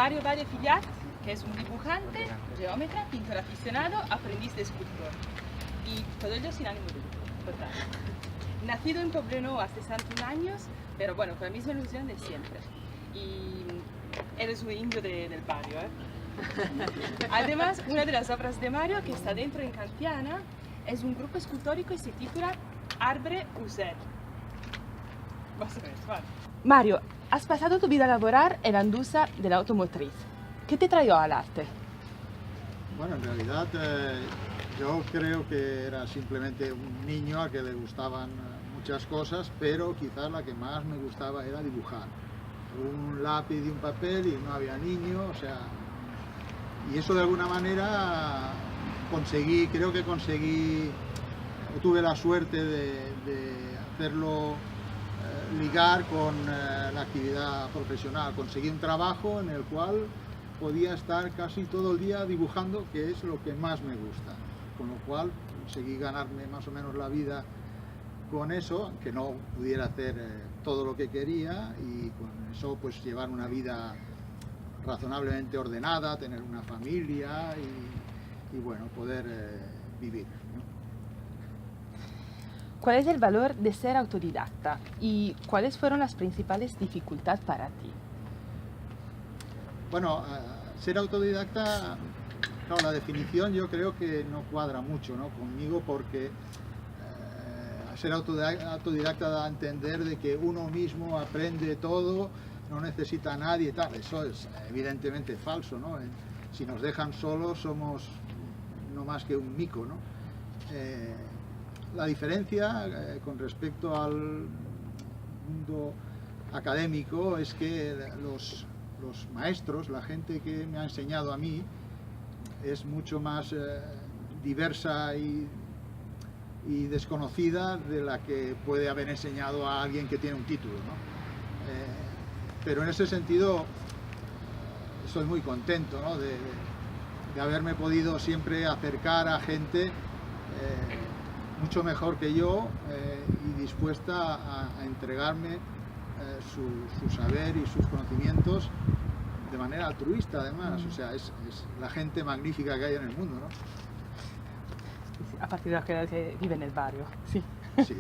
Mario Valle Fillat, que es un dibujante, geómetra, pintor aficionado, aprendiz de escultor. Y todo ello sin ánimo de lucro, total. Nacido en Poblenou hace 61 años, pero bueno, con la misma ilusión de siempre. Y eres un indio del barrio, ¿eh? Además, una de las obras de Mario, que está dentro en Cantiana, es un grupo escultórico y se titula Arbre User. Vas a ver, vale. Mario, has pasado tu vida a laborar en la industria de la automotriz. ¿Qué te trajo al arte? Bueno, en realidad yo creo que era simplemente un niño a que le gustaban muchas cosas, pero quizás la que más me gustaba era dibujar. Un lápiz y un papel y no había niño, o sea, y eso de alguna manera creo que conseguí, tuve la suerte de hacerlo ligar con la actividad profesional. Conseguí un trabajo en el cual podía estar casi todo el día dibujando, que es lo que más me gusta, con lo cual conseguí ganarme más o menos la vida con eso, que no pudiera hacer todo lo que quería, y con eso pues llevar una vida razonablemente ordenada, tener una familia y bueno, poder vivir, ¿no? ¿Cuál es el valor de ser autodidacta y cuáles fueron las principales dificultades para ti? Bueno, ser autodidacta, claro, la definición yo creo que no cuadra mucho, ¿no?, conmigo, porque ser autodidacta da a entender de que uno mismo aprende todo, no necesita a nadie y tal. Eso es evidentemente falso, ¿no? Si nos dejan solos somos no más que un mico, ¿no? La diferencia con respecto al mundo académico es que los maestros, la gente que me ha enseñado a mí, es mucho más diversa y desconocida de la que puede haber enseñado a alguien que tiene un título, ¿no? Pero en ese sentido estoy muy contento, ¿no?, de haberme podido siempre acercar a gente mucho mejor que yo y dispuesta a entregarme su saber y sus conocimientos de manera altruista, además. O sea, es la gente magnífica que hay en el mundo, ¿no? A partir de la que vive en el barrio, sí. Sí.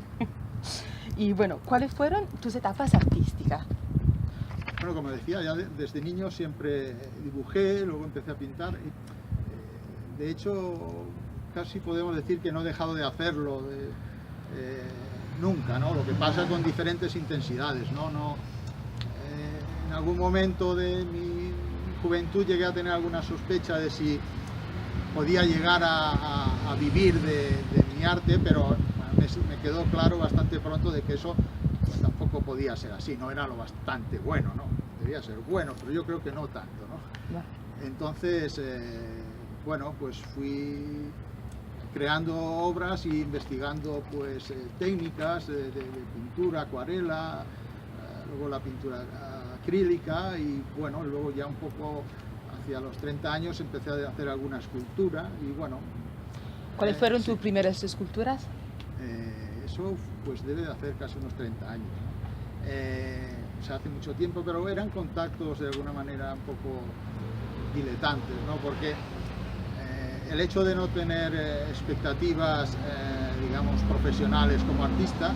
Y bueno, ¿cuáles fueron tus etapas artísticas? Bueno, como decía, ya desde niño siempre dibujé, luego empecé a pintar. Y, de hecho, casi podemos decir que no he dejado de hacerlo nunca, ¿no? Lo que pasa con diferentes intensidades, ¿no? En algún momento de mi juventud llegué a tener alguna sospecha de si podía llegar a vivir de mi arte, pero me quedó claro bastante pronto de que eso pues tampoco podía ser así, no era lo bastante bueno, ¿no? Debía ser bueno, pero yo creo que no tanto, ¿no? Entonces, bueno, pues fui creando obras y investigando pues técnicas de pintura, acuarela, luego la pintura acrílica y bueno, luego ya un poco hacia los 30 años empecé a hacer alguna escultura y bueno. ¿Cuáles fueron sí, tus primeras esculturas? Eso pues debe de hacer casi unos 30 años, ¿no? O sea, hace mucho tiempo, pero eran contactos de alguna manera un poco diletantes, ¿no? Porque el hecho de no tener expectativas, digamos, profesionales como artista,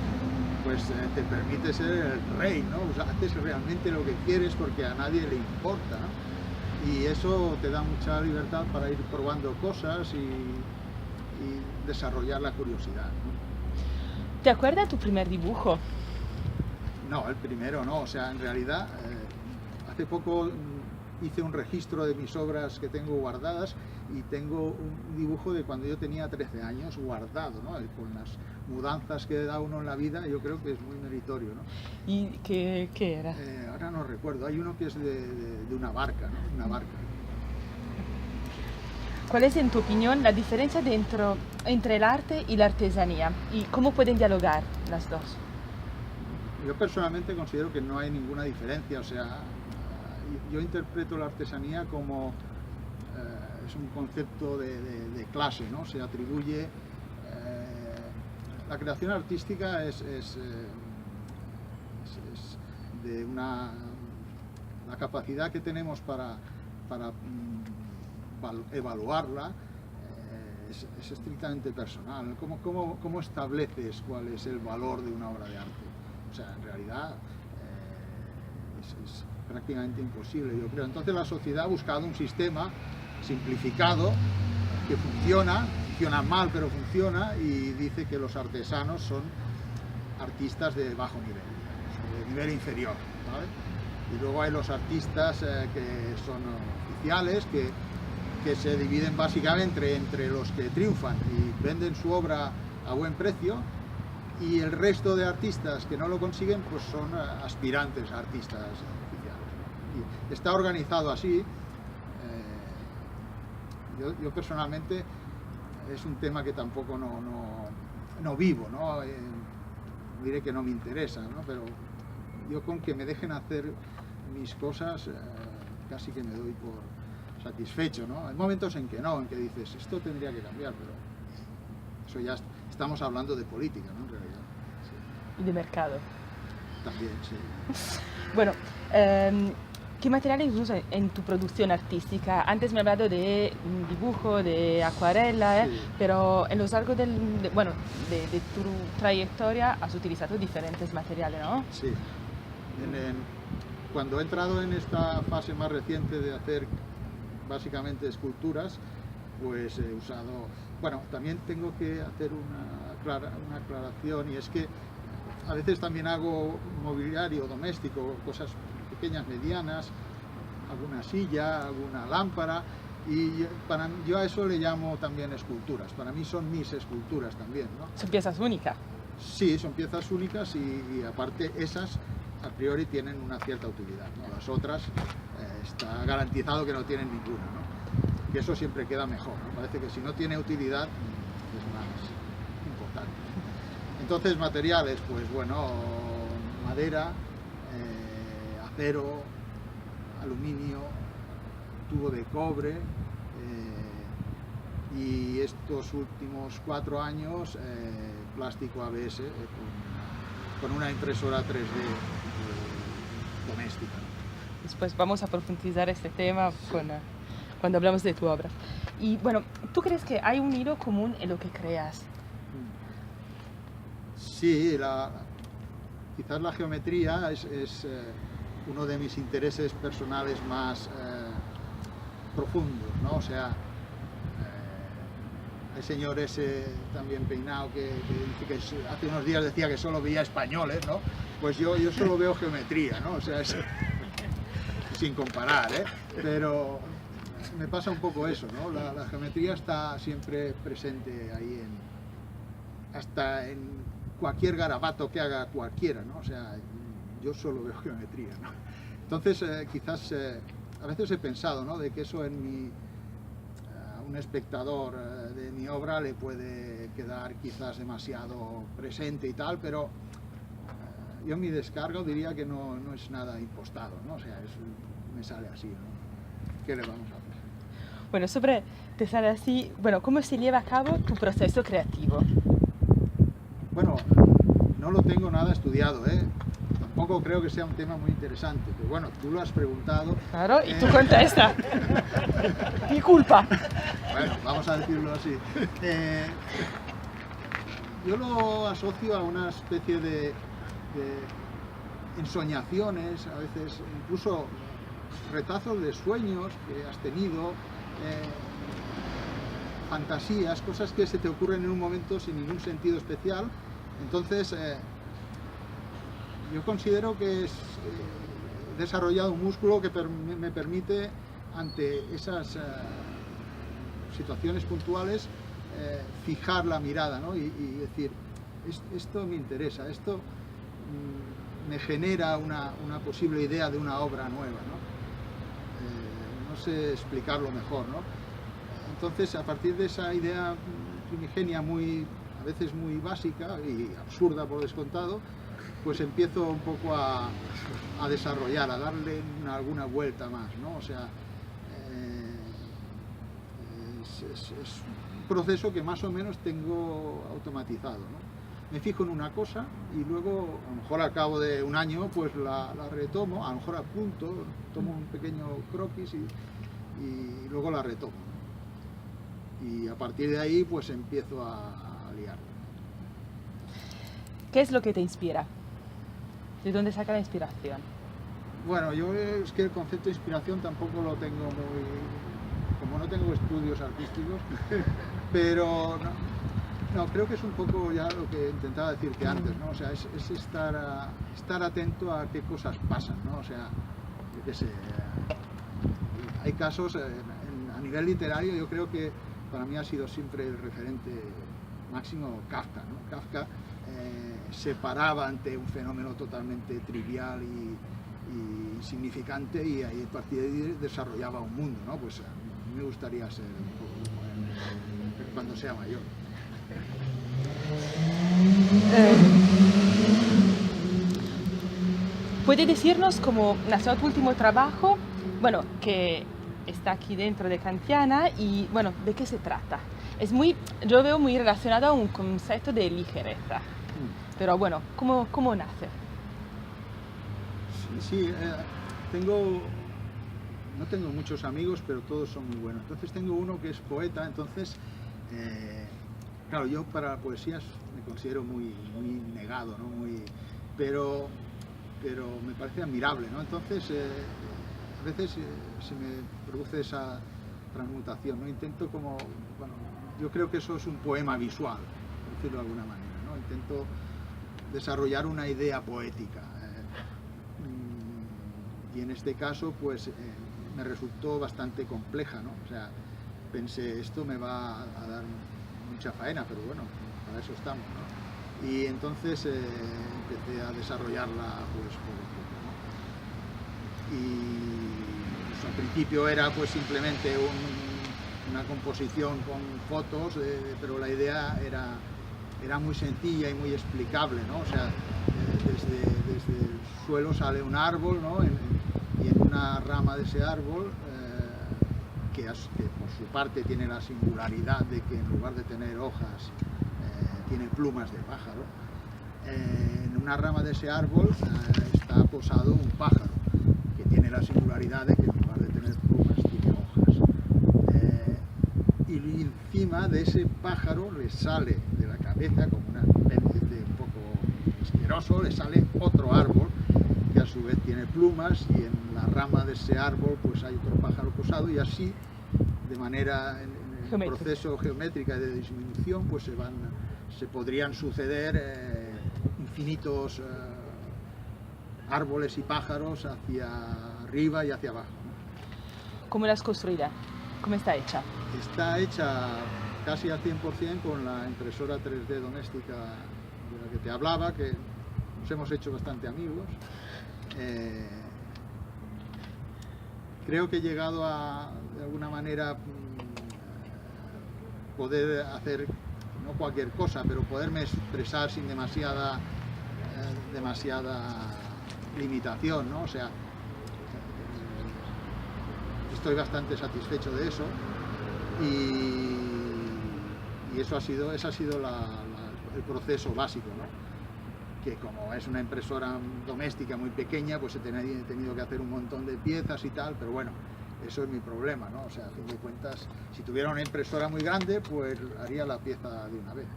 pues te permite ser el rey, ¿no? O sea, haces realmente lo que quieres porque a nadie le importa, ¿no? Y eso te da mucha libertad para ir probando cosas y desarrollar la curiosidad, ¿no? ¿Te acuerdas de tu primer dibujo? No, el primero no, o sea, en realidad hace poco hice un registro de mis obras que tengo guardadas y tengo un dibujo de cuando yo tenía 13 años guardado, ¿no? Con las mudanzas que da uno en la vida, yo creo que es muy meritorio, ¿no? ¿Y qué era? Ahora no recuerdo, hay uno que es de una barca, ¿no? Una barca. ¿Cuál es, en tu opinión, la diferencia entre el arte y la artesanía? ¿Y cómo pueden dialogar las dos? Yo personalmente considero que no hay ninguna diferencia, o sea, yo interpreto la artesanía como es un concepto de clase, ¿no? Se atribuye, la creación artística es de la capacidad que tenemos para para evaluarla es estrictamente personal. ¿Cómo estableces cuál es el valor de una obra de arte? O sea, en realidad es prácticamente imposible, yo creo. Entonces la sociedad ha buscado un sistema simplificado que funciona mal, pero funciona, y dice que los artesanos son artistas de bajo nivel, de nivel inferior, ¿vale? Y luego hay los artistas que son oficiales, que se dividen básicamente entre los que triunfan y venden su obra a buen precio, y el resto de artistas que no lo consiguen pues son aspirantes a artistas oficiales, ¿no? Y está organizado así. Yo personalmente es un tema que tampoco no vivo, ¿no? Diré que no me interesa, ¿no? Pero yo con que me dejen hacer mis cosas casi que me doy por satisfecho, ¿no? Hay momentos en que no, en que dices, esto tendría que cambiar, pero eso ya estamos hablando de política, ¿no? En realidad. Sí. Y de mercado. También, sí. Bueno, ¿qué materiales usas en tu producción artística? Antes me has hablado de dibujo, de acuarela, Sí. pero en lo largo de tu trayectoria has utilizado diferentes materiales, ¿no? Sí. Cuando he entrado en esta fase más reciente de hacer básicamente esculturas, pues he usado... Bueno, también tengo que hacer una aclaración, y es que a veces también hago mobiliario doméstico, cosas pequeñas, medianas, alguna silla, alguna lámpara, y yo a eso le llamo también esculturas. Para mí son mis esculturas también, ¿no? Son piezas únicas. Sí, son piezas únicas, y aparte esas a priori tienen una cierta utilidad, ¿no? Las otras está garantizado que no tienen ninguna, ¿no? Y eso siempre queda mejor, ¿no? Parece que si no tiene utilidad es más importante. Entonces materiales, pues bueno, madera, acero, aluminio, tubo de cobre, y estos últimos 4 años plástico ABS con una impresora 3D doméstica. Después vamos a profundizar este tema cuando hablamos de tu obra. Y bueno, ¿tú crees que hay un hilo común en lo que creas? Sí, quizás la geometría es uno de mis intereses personales más profundos, ¿no? O sea, el señor ese también peinado que dice que hace unos días decía que solo veía españoles, ¿no? Pues yo solo veo geometría, ¿no? O sea, sin comparar, ¿eh? Pero me pasa un poco eso, ¿no? La geometría está siempre presente ahí hasta en cualquier garabato que haga cualquiera, ¿no? O sea, yo solo veo geometría, ¿no? Entonces, quizás a veces he pensado, ¿no? De que eso a un espectador de mi obra le puede quedar quizás demasiado presente y tal, pero yo en mi descargo diría que no es nada impostado, ¿no? O sea, me sale así, ¿no? ¿Qué le vamos a hacer? Bueno, sobre te sale así, bueno, ¿cómo se lleva a cabo tu proceso creativo? Bueno, no lo tengo nada estudiado, ¿eh? Tampoco creo que sea un tema muy interesante, pero bueno, tú lo has preguntado. Claro, y tú contestas. Mi culpa. Bueno, vamos a decirlo así. Yo lo asocio a una especie de ensoñaciones, a veces incluso retazos de sueños que has tenido, fantasías, cosas que se te ocurren en un momento sin ningún sentido especial. Entonces, yo considero que he desarrollado un músculo que me permite, ante esas situaciones puntuales, fijar la mirada, ¿no? y decir, esto me interesa, esto me genera una posible idea de una obra nueva, ¿no? No sé explicarlo mejor, ¿no? Entonces, a partir de esa idea primigenia a veces muy básica y absurda por descontado, pues empiezo un poco a desarrollar, a darle alguna vuelta más, ¿no? O sea, es un proceso que más o menos tengo automatizado, ¿no? Me fijo en una cosa y luego, a lo mejor al cabo de un año, pues la retomo, a lo mejor apunto, tomo un pequeño croquis y luego la retomo. Y a partir de ahí pues empiezo a liar. ¿Qué es lo que te inspira? ¿De dónde saca la inspiración? Bueno, yo es que el concepto de inspiración tampoco lo tengo muy... Como no tengo estudios artísticos, pero no, creo que es un poco ya lo que intentaba decirte antes, ¿no? O sea, es estar atento a qué cosas pasan, ¿no? O sea, yo qué sé, hay casos, a nivel literario yo creo que para mí ha sido siempre el referente máximo Kafka, ¿no? Kafka se paraba ante un fenómeno totalmente trivial y insignificante y ahí a partir de ahí desarrollaba un mundo, ¿no? Pues a mí me gustaría ser un poco como él cuando sea mayor. ¿Puede decirnos cómo nació tu último trabajo? Bueno, que está aquí dentro de Kantiana y bueno, ¿de qué se trata? Es muy, yo veo muy relacionado a un concepto de ligereza, pero bueno, ¿cómo nace? Sí, no tengo muchos amigos, pero todos son muy buenos. Entonces tengo uno que es poeta, entonces, claro, yo para poesías me considero muy negado, ¿no? Pero me parece admirable, ¿no? Entonces, a veces se me produce esa transmutación, ¿no? Intento como, bueno, yo creo que eso es un poema visual, por decirlo de alguna manera, ¿no? Intento desarrollar una idea poética. Y en este caso, pues, me resultó bastante compleja, ¿no? O sea, pensé, esto me va a dar mucha faena, pero bueno, para eso estamos, ¿no? Y entonces empecé a desarrollarla, pues, poco a poco, ¿no? Y pues, al principio era, pues, simplemente una composición con fotos, pero la idea era muy sencilla y muy explicable, ¿no? O sea, desde el suelo sale un árbol, ¿no? Y en una rama de ese árbol, que por su parte tiene la singularidad de que en lugar de tener hojas, tiene plumas de pájaro, en una rama de ese árbol está posado un pájaro, que tiene la singularidad de que en lugar de tener plumas tiene hojas. Y encima de ese pájaro le sale de la cabeza, como una especie de un poco asqueroso, le sale otro árbol que a su vez tiene plumas, y en la rama de ese árbol pues hay otro pájaro posado, y así de manera en el proceso geométrica de disminución pues se podrían suceder infinitos árboles y pájaros hacia arriba y hacia abajo. ¿Cómo la has construida? ¿Cómo está hecha? Está hecha casi al 100% con la impresora 3D doméstica de la que te hablaba, que nos hemos hecho bastante amigos. Creo que he llegado a, de alguna manera, poder hacer, no cualquier cosa, pero poderme expresar sin demasiada limitación, ¿no? O sea, estoy bastante satisfecho de eso, y ese ha sido el proceso básico, ¿no? Que como es una impresora doméstica muy pequeña, pues he tenido que hacer un montón de piezas y tal, pero bueno, eso es mi problema, ¿no? O sea, a fin de cuentas, si tuviera una impresora muy grande, pues haría la pieza de una vez.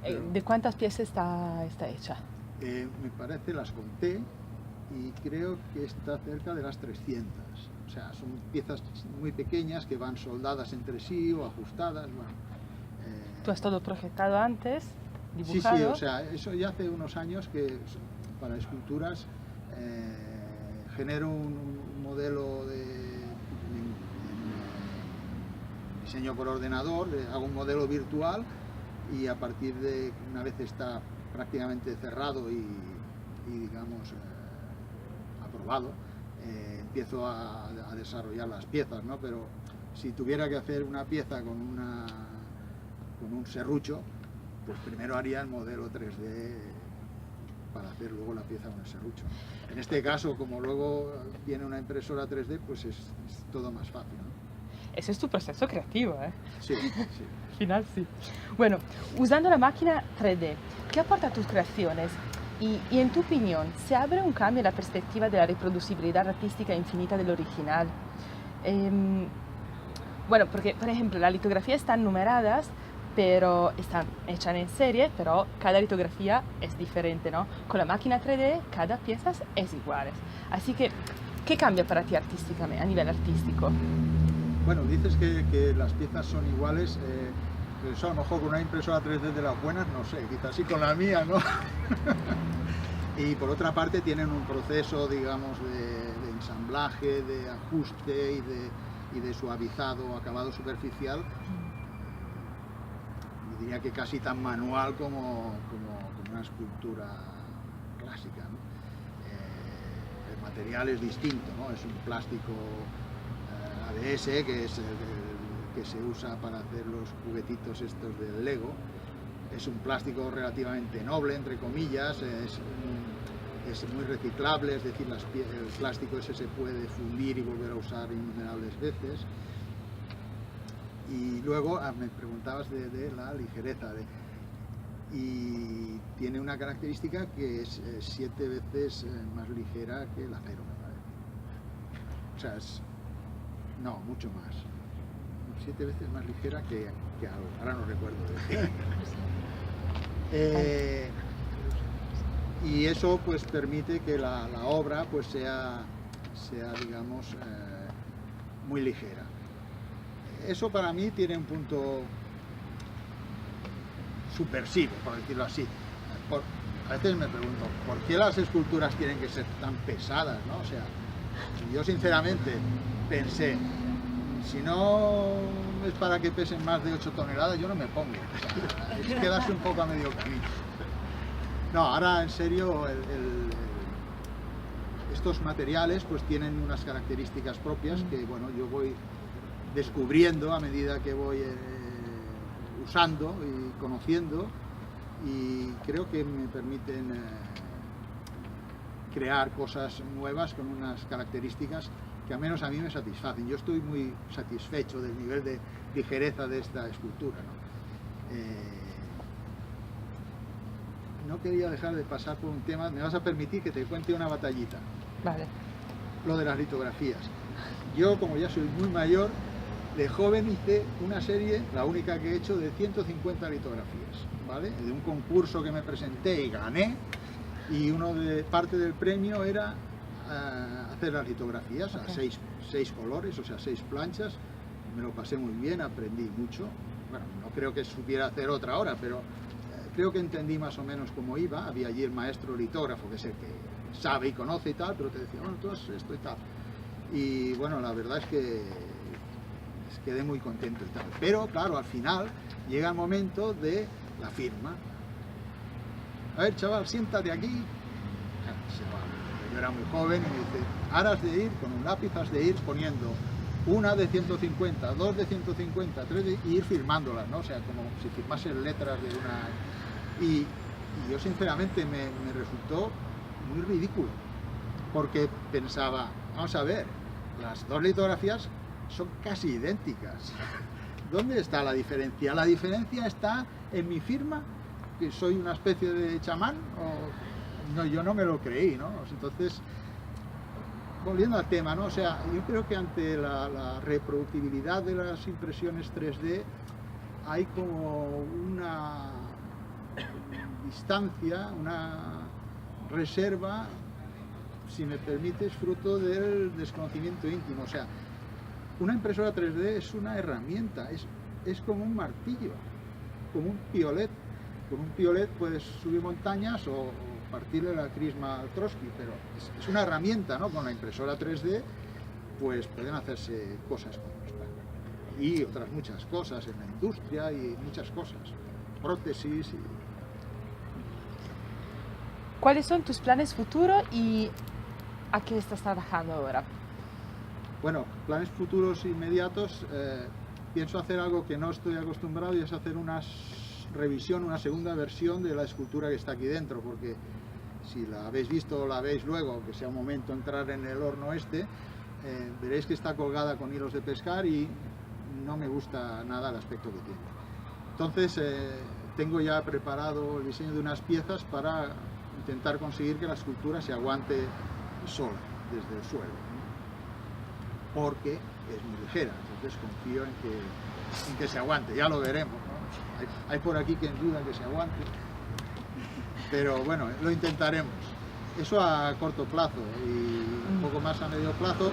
Pero, ¿de cuántas piezas está hecha? Me parece, las conté, y creo que está cerca de las 300. O sea, son piezas muy pequeñas que van soldadas entre sí o ajustadas, bueno. ¿Tú has todo proyectado antes? ¿Dibujado? Sí, o sea, eso ya hace unos años que para esculturas genero un modelo de diseño por ordenador, hago un modelo virtual, y a partir de una vez está prácticamente cerrado y digamos aprobado, empiezo a desarrollar las piezas, ¿no? Pero si tuviera que hacer una pieza con un serrucho, pues primero haría el modelo 3D para hacer luego la pieza con el serrucho. En este caso, como luego viene una impresora 3D, pues es todo más fácil, ¿no? Ese es tu proceso creativo, ¿eh? Sí, sí. Al final sí. Bueno, usando la máquina 3D, ¿qué aporta a tus creaciones? Y en tu opinión, ¿se abre un cambio en la perspectiva de la reproducibilidad artística infinita del original? Bueno, porque, por ejemplo, las litografías están numeradas, pero están hechas en serie, pero cada litografía es diferente, ¿no? Con la máquina 3D, cada pieza es igual. Así que, ¿qué cambia para ti artísticamente, a nivel artístico? Bueno, dices que las piezas son iguales, pues a lo mejor con una impresora 3D de las buenas, no sé, quizás sí con la mía, ¿no? Y por otra parte tienen un proceso, digamos, de ensamblaje, de ajuste y de suavizado, acabado superficial, diría que casi tan manual como una escultura clásica, ¿no? El material es distinto, ¿no? Es un plástico ABS que es el que se usa para hacer los juguetitos estos del Lego. Es un plástico relativamente noble, entre comillas, es muy reciclable, es decir, el plástico ese se puede fundir y volver a usar innumerables veces. Y luego me preguntabas de la ligereza, y tiene una característica que es 7 veces más ligera que el acero, me parece. O sea, no, mucho más. 7 veces más ligera que algo, ahora no recuerdo. Y eso pues permite que la obra pues sea digamos, muy ligera. Eso para mí tiene un punto subversivo, por decirlo así. A veces me pregunto, ¿por qué las esculturas tienen que ser tan pesadas, ¿no? O sea, yo sinceramente pensé, si no es para que pesen más de 8 toneladas, yo no me pongo. O sea, es quedarse un poco a medio camino. No, ahora en serio, estos materiales pues tienen unas características propias que, bueno, yo voy descubriendo a medida que voy usando y conociendo, y creo que me permiten crear cosas nuevas con unas características que al menos a mí me satisfacen. Yo estoy muy satisfecho del nivel de ligereza de esta escultura, ¿no? No quería dejar de pasar por un tema. Me vas a permitir que te cuente una batallita. Vale. Lo de las litografías. Yo, como ya soy muy mayor, de joven hice una serie, la única que he hecho, de 150 litografías, ¿vale? De un concurso que me presenté y gané, y parte del premio era hacer las litografías a 6 colores, o sea, 6 planchas. Me lo pasé muy bien, aprendí mucho. Bueno, no creo que supiera hacer otra hora, pero creo que entendí más o menos cómo iba. Había allí el maestro litógrafo, que es el que sabe y conoce y tal, pero te decía, bueno, tú haces esto y tal. Y bueno, la verdad es que quedé muy contento y tal. Pero claro, al final llega el momento de la firma. A ver, chaval, siéntate aquí. Yo era muy joven y me dice, ahora has de ir, con un lápiz has de ir poniendo una de 150, 2 de 150, 3 de, y ir firmándolas, ¿no? O sea, como si firmasen letras de una... Y yo sinceramente me resultó muy ridículo, porque pensaba, vamos a ver, las 2 litografías son casi idénticas. ¿Dónde está la diferencia? La diferencia está en mi firma, que soy una especie de chamán, o no, yo no me lo creí, ¿no? Entonces, volviendo al tema, ¿no? O sea, yo creo que ante la reproducibilidad de las impresiones 3D hay como una distancia, una reserva, si me permites, fruto del desconocimiento íntimo. O sea, una impresora 3D es una herramienta, es como un martillo, como un piolet. Con un piolet puedes subir montañas o partirle la crisma al Trotsky, pero es una herramienta, ¿no? Con la impresora 3D pues pueden hacerse cosas como esta y otras muchas cosas en la industria y muchas cosas, prótesis y... ¿Cuáles son tus planes futuros y a qué estás trabajando ahora? Bueno, planes futuros inmediatos, pienso hacer algo que no estoy acostumbrado, y es hacer una revisión, una segunda versión de la escultura que está aquí dentro, porque si la habéis visto o la veis luego, aunque sea un momento entrar en el horno este, veréis que está colgada con hilos de pescar y no me gusta nada el aspecto que tiene. Entonces tengo ya preparado el diseño de unas piezas para intentar conseguir que la escultura se aguante sola desde el suelo, ¿no? Porque es muy ligera, entonces confío en que se aguante, ya lo veremos, ¿no? Hay por aquí quien duda que se aguante, pero bueno, lo intentaremos. Eso a corto plazo y un poco más a medio plazo.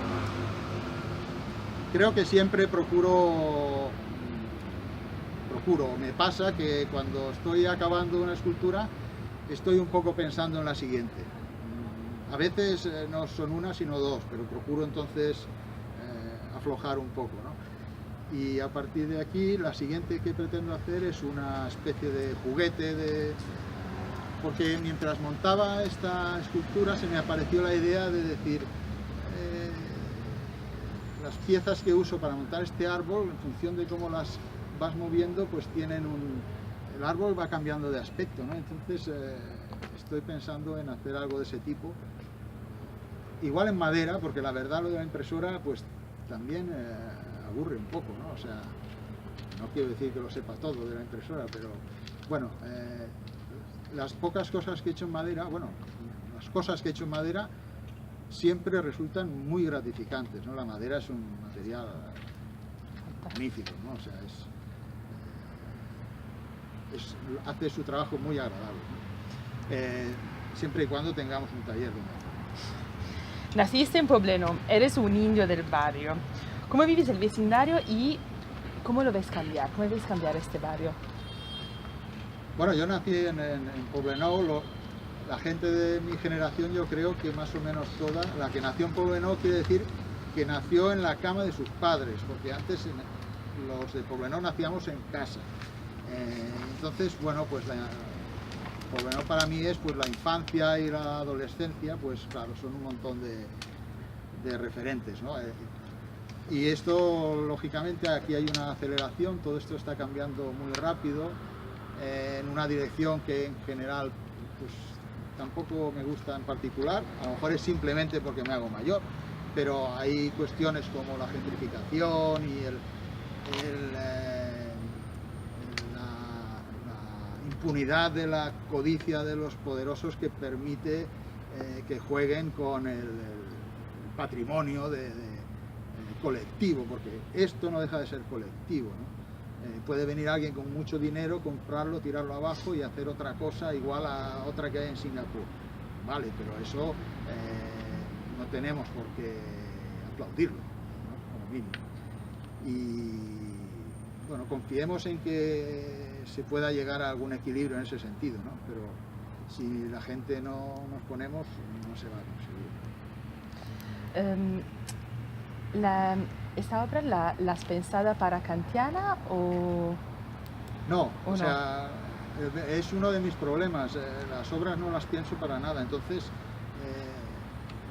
Creo que siempre me pasa que cuando estoy acabando una escultura estoy un poco pensando en la siguiente. A veces no son una sino dos, pero procuro entonces aflojar un poco, ¿no? Y a partir de aquí la siguiente que pretendo hacer es una especie de juguete, porque mientras montaba esta escultura se me apareció la idea de decir las piezas que uso para montar este árbol, en función de cómo las vas moviendo, pues tienen el árbol va cambiando de aspecto, ¿no? Entonces estoy pensando en hacer algo de ese tipo, igual en madera, porque la verdad lo de la impresora pues también aburre un poco, ¿no? O sea, no quiero decir que lo sepa todo de la impresora, pero bueno, las pocas cosas que he hecho en madera, bueno, las cosas que he hecho en madera siempre resultan muy gratificantes, ¿no? La madera es un material magnífico, ¿no? O sea, hace su trabajo muy agradable, ¿no? Siempre y cuando tengamos un taller de madera. Naciste en Pobleno, eres un indio del barrio. ¿Cómo vives el vecindario y cómo lo ves cambiar? ¿Cómo ves cambiar este barrio? Bueno, yo nací en Poblenou. La gente de mi generación, yo creo que más o menos toda, la que nació en Poblenou quiere decir que nació en la cama de sus padres, porque antes los de Poblenou nacíamos en casa. Entonces, bueno, pues Poblenou para mí es pues la infancia y la adolescencia, pues claro, son un montón de referentes, ¿no? Y esto, lógicamente, aquí hay una aceleración, todo esto está cambiando muy rápido, en una dirección que en general pues tampoco me gusta en particular, a lo mejor es simplemente porque me hago mayor, pero hay cuestiones como la gentrificación y la impunidad de la codicia de los poderosos que permite que jueguen con el patrimonio colectivo, porque esto no deja de ser colectivo, ¿no? Puede venir alguien con mucho dinero, comprarlo, tirarlo abajo y hacer otra cosa igual a otra que hay en Singapur. Vale, pero eso no tenemos por qué aplaudirlo, ¿no? Como mínimo. Y bueno, confiemos en que se pueda llegar a algún equilibrio en ese sentido, ¿no? Pero si la gente no nos ponemos, no se va a conseguir. ¿Esta obra la has pensada para Cantiana o...? No, o sea, es uno de mis problemas, las obras no las pienso para nada, entonces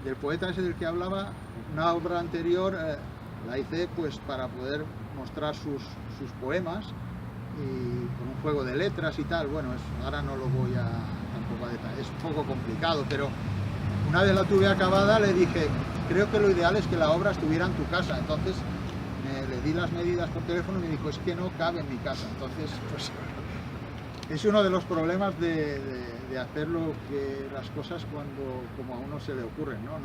del poeta ese del que hablaba, una obra anterior la hice pues para poder mostrar sus poemas y con un juego de letras y tal. Bueno, ahora no lo voy tampoco a detallar, es un poco complicado, pero una vez la tuve acabada le dije, creo que lo ideal es que la obra estuviera en tu casa. Entonces le di las medidas por teléfono y me dijo, es que no cabe en mi casa. Entonces, pues es uno de los problemas de hacer las cosas como a uno se le ocurren, ¿no?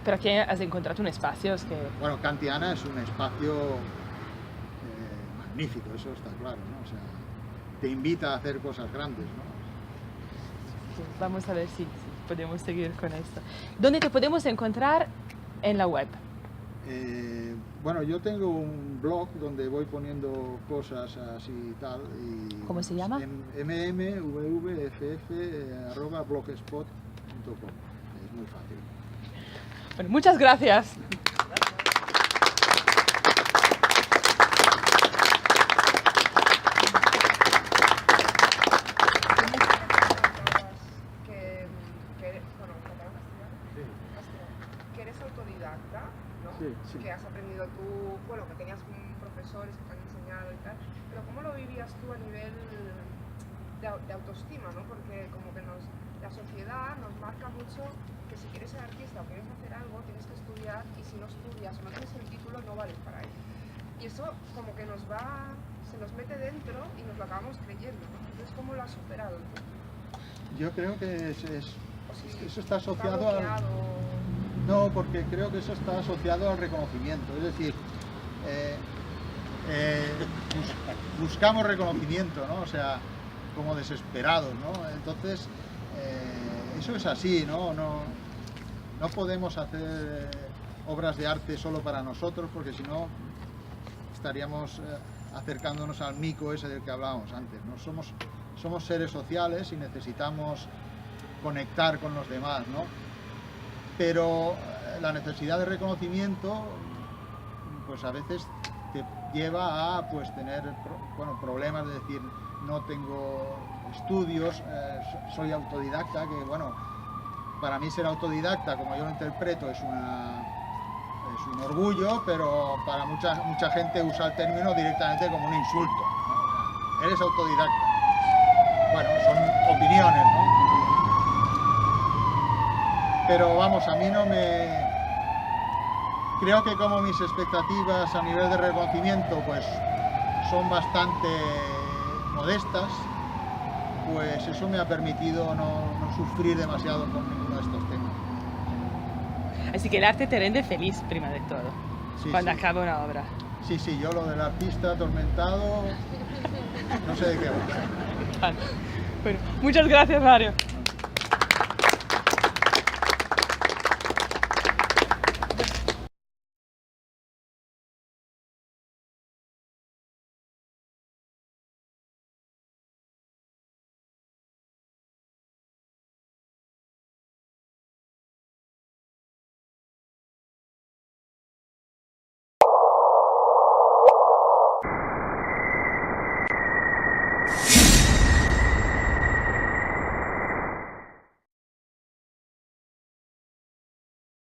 Pero aquí has encontrado un espacio que... Bueno, Cantiana es un espacio magnífico, eso está claro, ¿no? O sea, te invita a hacer cosas grandes, ¿no? Vamos a ver si podemos seguir con esto. ¿Dónde te podemos encontrar en la web? Bueno, yo tengo un blog donde voy poniendo cosas así y tal. ¿Cómo se llama? mmvvff@blogspot.com. Es muy fácil. Bueno, muchas gracias. Sí, sí. Que has aprendido tú, bueno, que tenías profesores que te han enseñado y tal, pero ¿cómo lo vivías tú a nivel de autoestima, ¿no? Porque como que la sociedad nos marca mucho que si quieres ser artista o quieres hacer algo, tienes que estudiar, y si no estudias o no tienes el título, no vales para ello. Y eso como que se nos mete dentro y nos lo acabamos creyendo, ¿no? Entonces, ¿cómo lo has superado tú? Yo creo que eso está asociado ¿Está bloqueado? No, porque creo que eso está asociado al reconocimiento. Es decir, buscamos reconocimiento, ¿no? O sea, como desesperados, ¿no? Entonces, eso es así, ¿no? No podemos hacer obras de arte solo para nosotros, porque si no estaríamos acercándonos al mico ese del que hablábamos antes, ¿no? Somos seres sociales y necesitamos conectar con los demás, ¿no? Pero la necesidad de reconocimiento, pues a veces te lleva a pues tener problemas de decir, no tengo estudios, soy autodidacta, que bueno, para mí ser autodidacta, como yo lo interpreto, es un orgullo, pero para mucha gente usa el término directamente como un insulto, ¿no? O sea, eres autodidacta. Bueno, son opiniones, ¿no? Pero vamos, a mí no me... Creo que como mis expectativas a nivel de reconocimiento pues son bastante modestas, pues eso me ha permitido no sufrir demasiado con ninguno de estos temas. Así que el arte te rende feliz, prima de todo, Sí, cuando sí. acaba una obra. Sí, sí, yo lo del artista atormentado, no sé de qué va. Bueno, muchas gracias, Mario.